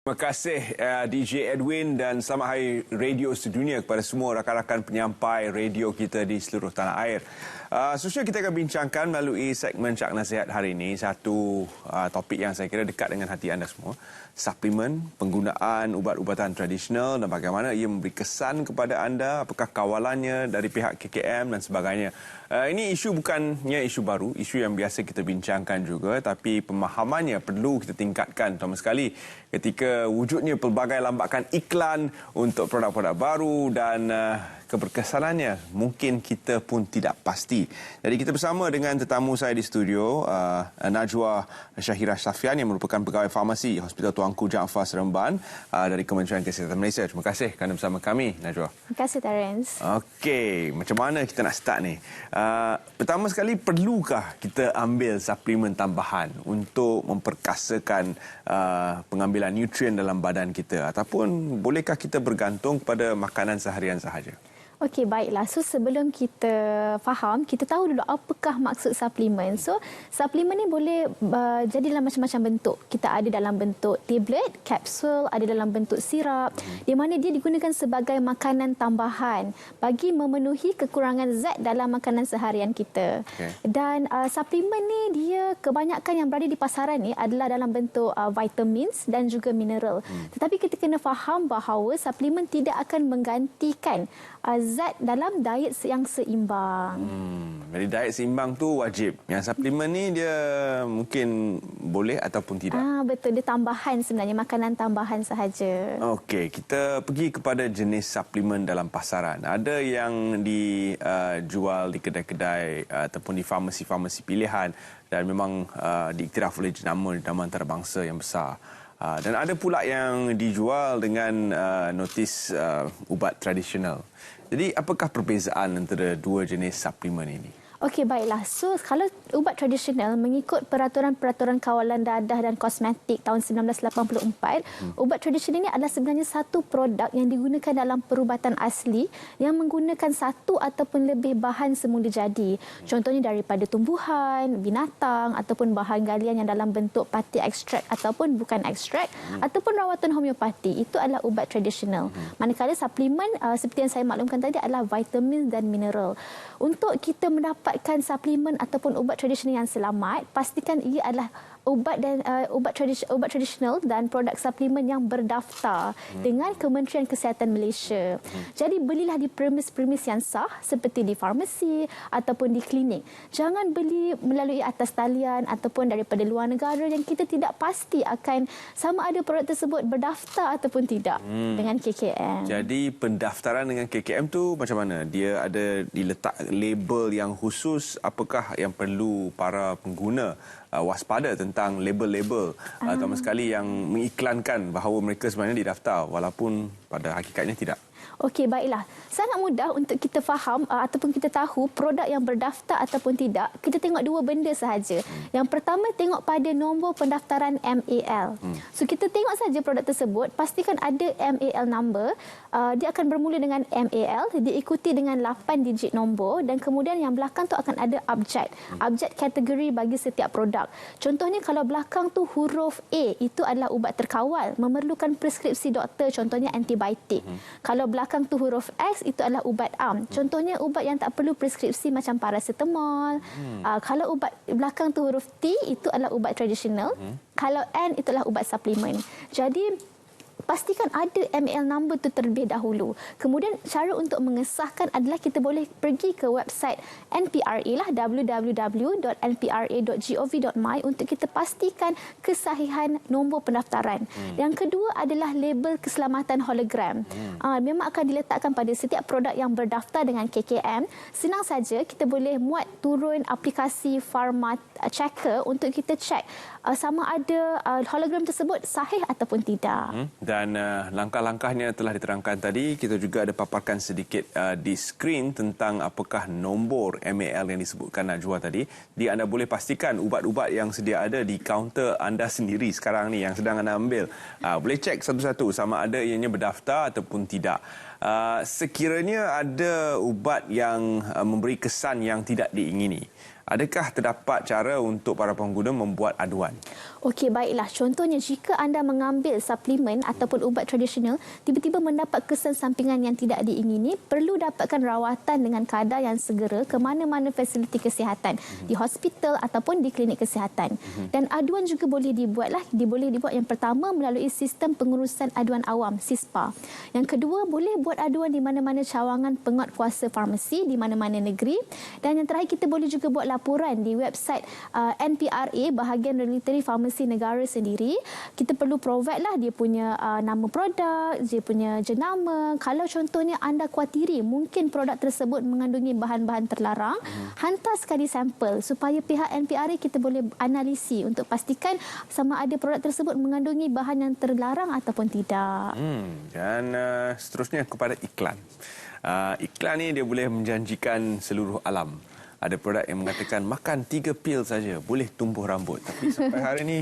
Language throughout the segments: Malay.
Terima kasih DJ Edwin dan selamat Hari Radio Sedunia kepada semua rakan-rakan penyampai radio kita di seluruh tanah air. Seterusnya kita akan bincangkan melalui segmen Cak Nasihat hari ini satu topik yang saya kira dekat dengan hati anda semua. Suplemen, penggunaan ubat-ubatan tradisional dan bagaimana ia memberi kesan kepada anda, apakah kawalannya dari pihak KKM dan sebagainya. Ini isu bukannya isu baru, isu yang biasa kita bincangkan juga, tapi pemahamannya perlu kita tingkatkan terutama sekali ketika wujudnya pelbagai lambakan iklan untuk produk-produk baru dan keberkesanannya mungkin kita pun tidak pasti. Jadi kita bersama dengan tetamu saya di studio, Najwa Syahira Safian yang merupakan pegawai farmasi Hospital Tuanku Jaafar Seremban dari Kementerian Kesihatan Malaysia. Terima kasih kerana bersama kami, Najwa. Terima kasih, Terence. Okey, macam mana kita nak start ni? Pertama sekali, perlukah kita ambil suplemen tambahan untuk memperkasakan pengambilan nutrien dalam badan kita, ataupun bolehkah kita bergantung pada makanan seharian sahaja? Okey, baiklah. So, sebelum kita faham, kita tahu dulu apakah maksud suplemen. So, suplemen ni boleh jadi dalam macam-macam bentuk. Kita ada dalam bentuk tablet, kapsul, ada dalam bentuk sirap, di mana dia digunakan sebagai makanan tambahan bagi memenuhi kekurangan zat dalam makanan seharian kita. Okay. Dan suplemen ni, dia kebanyakan yang berada di pasaran ni adalah dalam bentuk vitamins dan juga mineral. Tetapi kita kena faham bahawa suplemen tidak akan menggantikan zat dalam diet yang seimbang. Jadi diet seimbang tu wajib. Yang suplemen ni dia mungkin boleh ataupun tidak. Betul, dia tambahan sebenarnya, makanan tambahan sahaja. Okey, kita pergi kepada jenis suplemen dalam pasaran. Ada yang dijual di kedai-kedai ataupun di farmasi-farmasi pilihan dan memang diiktiraf oleh jenama antarabangsa yang besar. Dan ada pula yang dijual dengan notis ubat tradisional. Jadi apakah perbezaan antara dua jenis suplemen ini? Okey, baiklah. So, kalau ubat tradisional mengikut peraturan-peraturan kawalan dadah dan kosmetik tahun 1984, ubat tradisional ini adalah sebenarnya satu produk yang digunakan dalam perubatan asli yang menggunakan satu ataupun lebih bahan semula jadi. Contohnya daripada tumbuhan, binatang ataupun bahan galian yang dalam bentuk pati ekstrak ataupun bukan ekstrak ataupun rawatan homeopati. Itu adalah ubat tradisional. Manakala suplemen seperti yang saya maklumkan tadi adalah vitamin dan mineral. Untuk kita mendapatkan suplemen ataupun ubat tradisional yang selamat, pastikan ia adalah ubat tradisional dan produk suplemen yang berdaftar dengan Kementerian Kesihatan Malaysia. Jadi belilah di premis-premis yang sah seperti di farmasi ataupun di klinik. Jangan beli melalui atas talian ataupun daripada luar negara yang kita tidak pasti akan sama ada produk tersebut berdaftar ataupun tidak dengan KKM. Jadi pendaftaran dengan KKM tu macam mana? Dia ada diletak label yang khusus, apakah yang perlu para pengguna waspada tentang label-label terutama sekali yang mengiklankan bahawa mereka sebenarnya didaftar walaupun pada hakikatnya tidak? Okey, baiklah. Sangat mudah untuk kita faham ataupun kita tahu produk yang berdaftar ataupun tidak. Kita tengok dua benda sahaja. Yang pertama, tengok pada nombor pendaftaran MAL. So, kita tengok saja produk tersebut, pastikan ada MAL number. Dia akan bermula dengan MAL, diikuti dengan 8 digit nombor dan kemudian yang belakang tu akan ada abjad. Abjad kategori bagi setiap produk. Contohnya kalau belakang tu huruf A, itu adalah ubat terkawal, memerlukan preskripsi doktor, contohnya antibiotik. Kalau belakang tu huruf X, itu adalah ubat am. Contohnya ubat yang tak perlu preskripsi macam paracetamol. Kalau ubat belakang tu huruf T, itu adalah ubat tradisional. Kalau N, itu adalah ubat suplemen. Jadi pastikan ada MAL number tu terlebih dahulu. Kemudian cara untuk mengesahkan adalah kita boleh pergi ke website NPRA lah, www.npra.gov.my untuk kita pastikan kesahihan nombor pendaftaran. Yang kedua adalah label keselamatan hologram. Memang akan diletakkan pada setiap produk yang berdaftar dengan KKM. Senang saja, kita boleh muat turun aplikasi Pharma Checker untuk kita cek sama ada hologram tersebut sahih ataupun tidak. Dan langkah-langkahnya telah diterangkan tadi. Kita juga ada paparkan sedikit di skrin tentang apakah nombor MAL yang disebutkan Najwa tadi. Jadi anda boleh pastikan ubat-ubat yang sedia ada di kaunter anda sendiri sekarang ni yang sedang anda ambil. Boleh cek satu-satu sama ada ianya berdaftar ataupun tidak. Sekiranya ada ubat yang memberi kesan yang tidak diingini, adakah terdapat cara untuk para pengguna membuat aduan? Okey, baiklah. Contohnya, jika anda mengambil suplemen ataupun ubat tradisional, tiba-tiba mendapat kesan sampingan yang tidak diingini, perlu dapatkan rawatan dengan kadar yang segera ke mana-mana fasiliti kesihatan, di hospital ataupun di klinik kesihatan. Dan aduan juga boleh dibuat yang pertama melalui sistem pengurusan aduan awam, SISPA. Yang kedua, boleh buat aduan di mana-mana cawangan penguatkuasa farmasi di mana-mana negeri. Dan yang terakhir, kita boleh juga buat laporan di website NPRA, bahagian regulatory farmasi negara sendiri. Kita perlu provide lah dia punya nama produk, dia punya jenama. Kalau contohnya anda kuatiri mungkin produk tersebut mengandungi bahan-bahan terlarang, hantar sekali sampel supaya pihak NPRA kita boleh analisi untuk pastikan sama ada produk tersebut mengandungi bahan yang terlarang ataupun tidak. Dan seterusnya kepada iklan. Iklan ni dia boleh menjanjikan seluruh alam. Ada produk yang mengatakan makan 3 pil saja boleh tumbuh rambut. Tapi sampai hari ini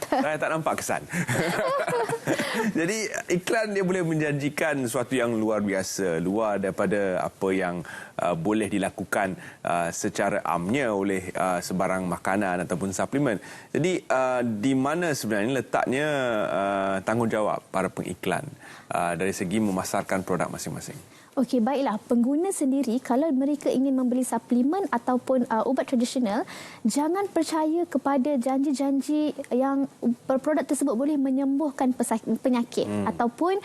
saya tak nampak kesan. Jadi iklan dia boleh menjanjikan sesuatu yang luar biasa, luar daripada apa yang boleh dilakukan secara amnya oleh sebarang makanan ataupun suplemen. Jadi di mana sebenarnya letaknya tanggungjawab para pengiklan dari segi memasarkan produk masing-masing? Okey, baiklah. Pengguna sendiri, kalau mereka ingin membeli suplemen ataupun ubat tradisional, jangan percaya kepada janji-janji yang produk tersebut boleh menyembuhkan penyakit ataupun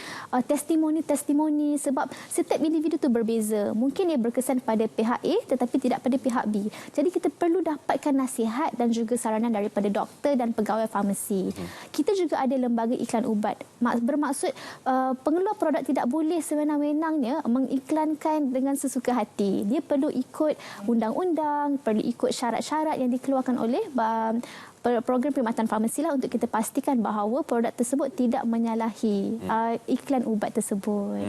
testimoni-testimoni, sebab setiap individu itu berbeza. Mungkin ia berkesan pada pihak A tetapi tidak pada pihak B. Jadi kita perlu dapatkan nasihat dan juga saranan daripada doktor dan pegawai farmasi. Kita juga ada lembaga iklan ubat. Bermaksud pengeluar produk tidak boleh sewenang-wenangnya mengiklankan dengan sesuka hati. Dia perlu ikut undang-undang, perlu ikut syarat-syarat yang dikeluarkan oleh program perkhidmatan farmasi lah untuk kita pastikan bahawa produk tersebut tidak menyalahi iklan ubat tersebut.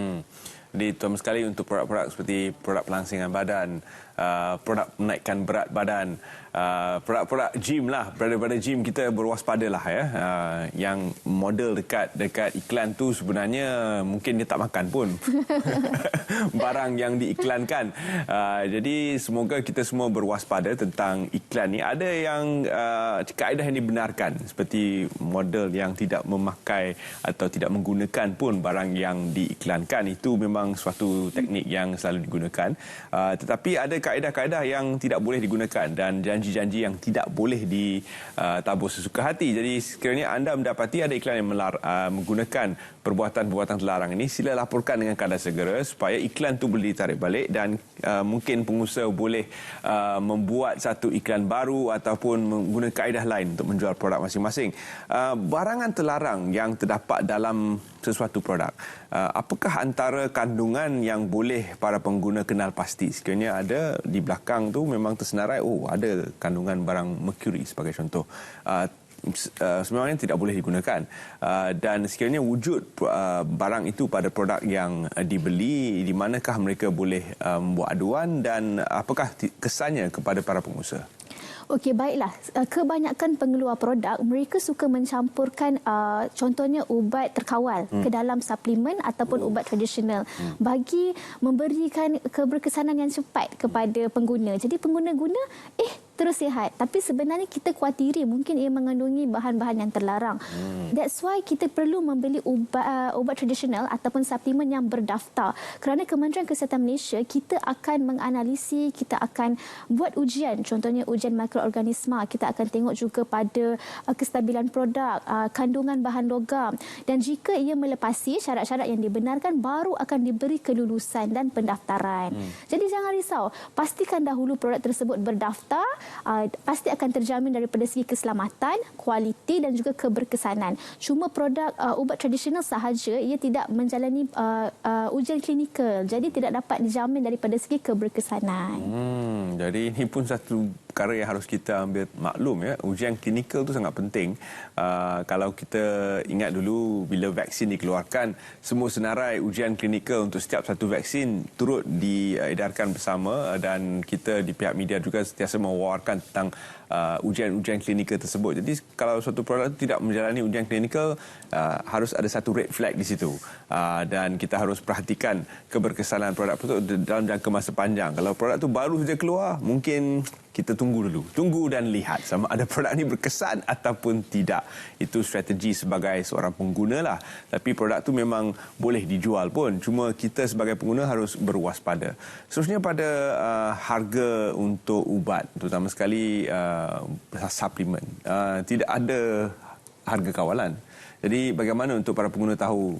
Jadi terutama sekali untuk produk-produk seperti produk pelangsingan badan, produk menaikkan berat badan, produk-produk gym lah, pada gym kita berwaspadalah ya. Yang model dekat iklan tu sebenarnya mungkin dia tak makan pun barang yang diiklankan. Jadi semoga kita semua berwaspada tentang iklan ni. Ada yang kaedah yang dibenarkan seperti model yang tidak memakai atau tidak menggunakan pun barang yang diiklankan. Itu memang suatu teknik yang selalu digunakan. Tetapi ada kaedah-kaedah yang tidak boleh digunakan dan janji-janji yang tidak boleh ditabur sesuka hati. Jadi sekiranya anda mendapati ada iklan yang menggunakan perbuatan-perbuatan terlarang ini, sila laporkan dengan kadar segera supaya iklan itu boleh ditarik balik dan mungkin pengusaha boleh membuat satu iklan baru ataupun menggunakan kaedah lain untuk menjual produk masing-masing. Barangan terlarang yang terdapat dalam sesuatu produk, apakah antara kandungan yang boleh para pengguna kenal pasti? Sekiranya ada di belakang tu memang tersenarai, ada kandungan barang merkuri sebagai contoh, sebenarnya tidak boleh digunakan. Dan sekiranya wujud barang itu pada produk yang dibeli, di manakah mereka boleh membuat aduan dan apakah kesannya kepada para pengusaha? Okey, baiklah. Kebanyakan pengeluar produk, mereka suka mencampurkan contohnya ubat terkawal ke dalam suplemen ataupun ubat tradisional bagi memberikan keberkesanan yang cepat kepada pengguna. Jadi pengguna guna, terus sihat. Tapi sebenarnya kita kuatiri mungkin ia mengandungi bahan-bahan yang terlarang. That's why kita perlu membeli ubat tradisional ataupun suplemen yang berdaftar. Kerana Kementerian Kesihatan Malaysia, kita akan menganalisi, kita akan buat ujian, contohnya ujian mikroorganisma. Kita akan tengok juga pada kestabilan produk, kandungan bahan logam. Dan jika ia melepasi syarat-syarat yang dibenarkan, baru akan diberi kelulusan dan pendaftaran. Jadi jangan risau. Pastikan dahulu produk tersebut berdaftar. Pasti akan terjamin daripada segi keselamatan, kualiti dan juga keberkesanan. Cuma produk ubat tradisional sahaja, ia tidak menjalani ujian klinikal. Jadi tidak dapat dijamin daripada segi keberkesanan. Jadi ini pun satu perkara yang harus kita ambil maklum ya. Ujian klinikal tu sangat penting. Kalau kita ingat dulu bila vaksin dikeluarkan, semua senarai ujian klinikal untuk setiap satu vaksin turut diedarkan bersama dan kita di pihak media juga sentiasa mewawarkan tentang ujian-ujian klinikal tersebut. Jadi kalau suatu produk tidak menjalani ujian klinikal, harus ada satu red flag di situ. Dan kita harus perhatikan keberkesanan produk itu dalam jangka masa panjang. Kalau produk itu baru saja keluar, mungkin kita tunggu dulu. Tunggu dan lihat sama ada produk ini berkesan ataupun tidak. Itu strategi sebagai seorang pengguna lah. Tapi produk itu memang boleh dijual pun. Cuma kita sebagai pengguna harus berwaspada. Seterusnya pada harga untuk ubat, terutama sekali suplemen. Tidak ada harga kawalan. Jadi bagaimana untuk para pengguna tahu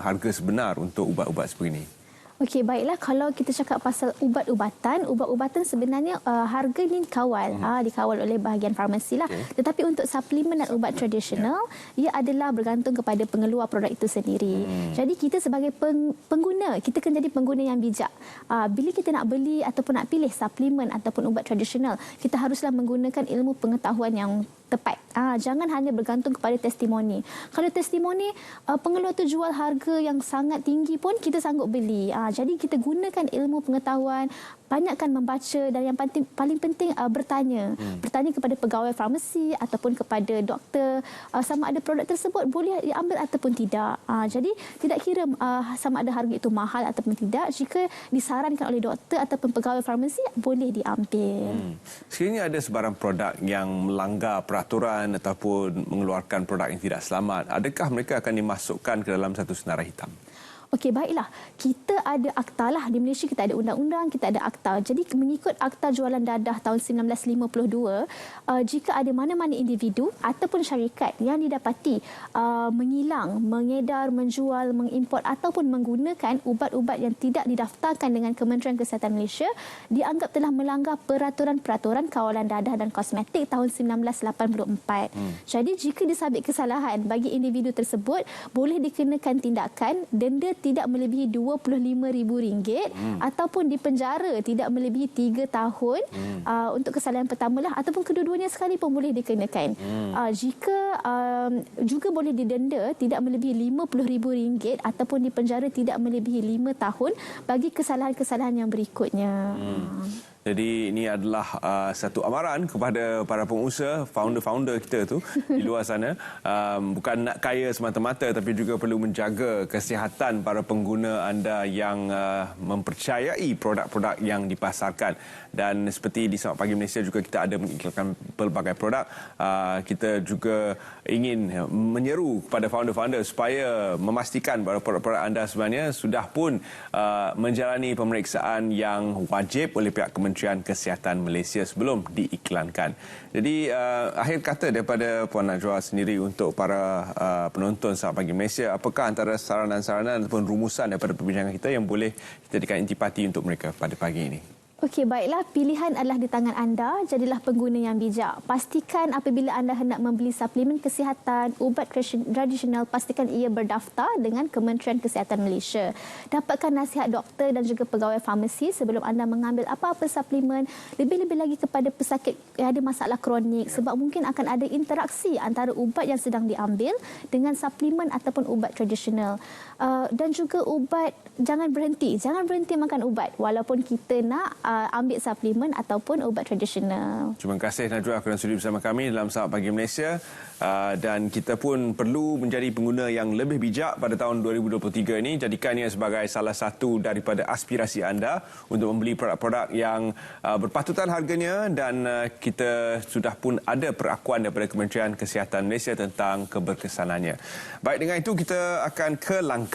harga sebenar untuk ubat-ubat seperti ini? Okey, baiklah. Kalau kita cakap pasal ubat-ubatan sebenarnya harga ni dikawal oleh bahagian farmasi lah. Okay. Tetapi untuk suplemen dan ubat tradisional, ia adalah bergantung kepada pengeluar produk itu sendiri. Jadi kita sebagai pengguna, kita kena jadi pengguna yang bijak. Bila kita nak beli ataupun nak pilih suplemen ataupun ubat tradisional, kita haruslah menggunakan ilmu pengetahuan yang tepat. Jangan hanya bergantung kepada testimoni. Kalau testimoni pengeluar tu jual harga yang sangat tinggi pun kita sanggup beli. Jadi kita gunakan ilmu pengetahuan, banyakkan membaca dan yang paling penting bertanya. Bertanya kepada pegawai farmasi ataupun kepada doktor sama ada produk tersebut boleh diambil ataupun tidak. Jadi tidak kira sama ada harga itu mahal ataupun tidak, jika disarankan oleh doktor ataupun pegawai farmasi boleh diambil. Sekiranya ada sebarang produk yang melanggar peraturan ataupun mengeluarkan produk yang tidak selamat, adakah mereka akan dimasukkan ke dalam satu senarai hitam? Okey, baiklah. Kita ada akta lah. Di Malaysia kita ada undang-undang, kita ada akta. Jadi mengikut Akta Jualan Dadah tahun 1952, jika ada mana-mana individu ataupun syarikat yang didapati mengilang, mengedar, menjual, mengimport ataupun menggunakan ubat-ubat yang tidak didaftarkan dengan Kementerian Kesihatan Malaysia, dianggap telah melanggar Peraturan-Peraturan Kawalan Dadah dan Kosmetik tahun 1984. Jadi jika disabit kesalahan bagi individu tersebut, boleh dikenakan tindakan denda tidak melebihi RM25,000 ataupun dipenjara tidak melebihi 3 tahun untuk kesalahan pertama lah, ataupun kedua-duanya sekali pun boleh dikenakan. Jika juga boleh didenda tidak melebihi RM50,000 ataupun dipenjara tidak melebihi 5 tahun bagi kesalahan-kesalahan yang berikutnya. Jadi ini adalah satu amaran kepada para pengusaha, founder-founder kita tu di luar sana. Bukan nak kaya semata-mata, tapi juga perlu menjaga kesihatan para pengguna anda yang mempercayai produk-produk yang dipasarkan. Dan seperti di Selamat Pagi Malaysia juga kita ada mengiklankan pelbagai produk. Kita juga ingin menyeru kepada founder-founder supaya memastikan bahawa produk-produk anda sebenarnya sudah pun menjalani pemeriksaan yang wajib oleh pihak Kementerian Kesihatan Malaysia sebelum diiklankan. Jadi akhir kata daripada Puan Najwa sendiri untuk para penonton Selamat Pagi Malaysia, apakah antara saranan-saranan ataupun rumusan daripada perbincangan kita yang boleh kita jadikan intipati untuk mereka pada pagi ini? Okey, baiklah. Pilihan adalah di tangan anda. Jadilah pengguna yang bijak. Pastikan apabila anda hendak membeli suplemen kesihatan, ubat tradisional, pastikan ia berdaftar dengan Kementerian Kesihatan Malaysia. Dapatkan nasihat doktor dan juga pegawai farmasi sebelum anda mengambil apa-apa suplemen. Lebih-lebih lagi kepada pesakit yang ada masalah kronik, sebab mungkin akan ada interaksi antara ubat yang sedang diambil dengan suplemen ataupun ubat tradisional. Dan juga ubat, jangan berhenti makan ubat walaupun kita nak ambil suplemen ataupun ubat tradisional. Terima kasih Najwa kerana sudi bersama kami dalam Selamat Pagi Malaysia. Dan kita pun perlu menjadi pengguna yang lebih bijak pada tahun 2023 ini. Jadikannya sebagai salah satu daripada aspirasi anda untuk membeli produk-produk yang berpatutan harganya, dan kita sudah pun ada perakuan daripada Kementerian Kesihatan Malaysia tentang keberkesanannya. Baik, dengan itu kita akan ke langkah